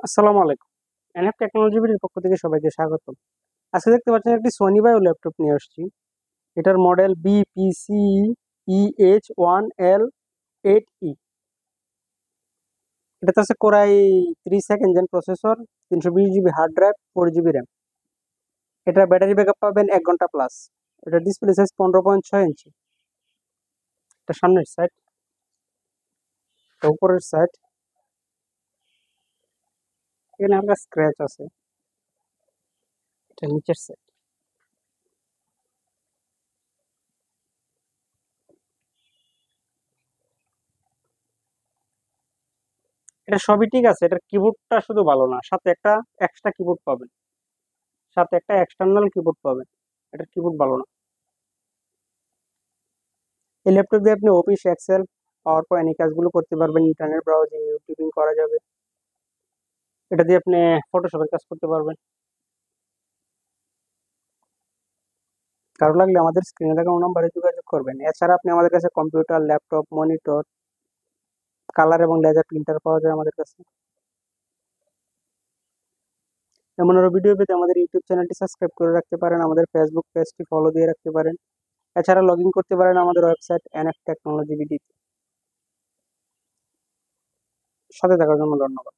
আসসালামু আলাইকুম। NF technology বিডির পক্ষ থেকে সবাইকে স্বাগতম। আজকে দেখতে পাচ্ছেন একটি সোনি বায়ো ল্যাপটপ নিয়ে আসছি। এটার মডেল BPCEH1L8E। এটাতে আছে core i 3 gen processor, 320 GB hard drive, 4 GB RAM. এটা ব্যাটারি ব্যাকআপ পাবেন 1 ঘন্টা প্লাস। এটা ডিসপ্লে সাইজ 15.6 ইঞ্চি। এটা সামনের সাইড, এটা উপরের সাইড। এখানে হালকা স্ক্র্যাচ আছে। এটা নিচের সাইড। এটা সবই ঠিক আছে, এটার কিবোর্ডটা শুধু ভালো না, সাথে একটা এক্সট্রা কিবোর্ড পাবেন, সাথে একটা এক্সটার্নাল কিবোর্ড পাবেন। এটার কিবোর্ড ভালো না। এই ল্যাপটপ দিয়ে আপনি অফিস, এক্সেল, পাওয়ার পয়েন্ট এই কাজগুলো করতে পারবেন। ইন্টারনেট ব্রাউজিং, ইউটিউবিং করা যাবে। এটা দিয়ে আপনি ফটোশপের কাজ করতে পারবেন। কারো লাগলে আমাদের স্ক্রিনে দেখা নাম্বারে যোগাযোগ করবেন। এছাড়া আপনি আমাদের কাছে কম্পিউটার, ল্যাপটপ, মনিটর, কালার এবং লেজার প্রিন্টার পাওয়া যায় আমাদের কাছে। এমন আরো ভিডিও পেতে আমাদের ইউটিউব চ্যানেলটি সাবস্ক্রাইব করে রাখতে পারেন, আমাদের ফেসবুক পেজটি ফলো দিয়ে রাখতে পারেন। এছাড়া লগ ইন করতে পারেন আমাদের ওয়েবসাইট এনএফ টেকনোলজি বিডি। সাথে থাকার জন্য ধন্যবাদ।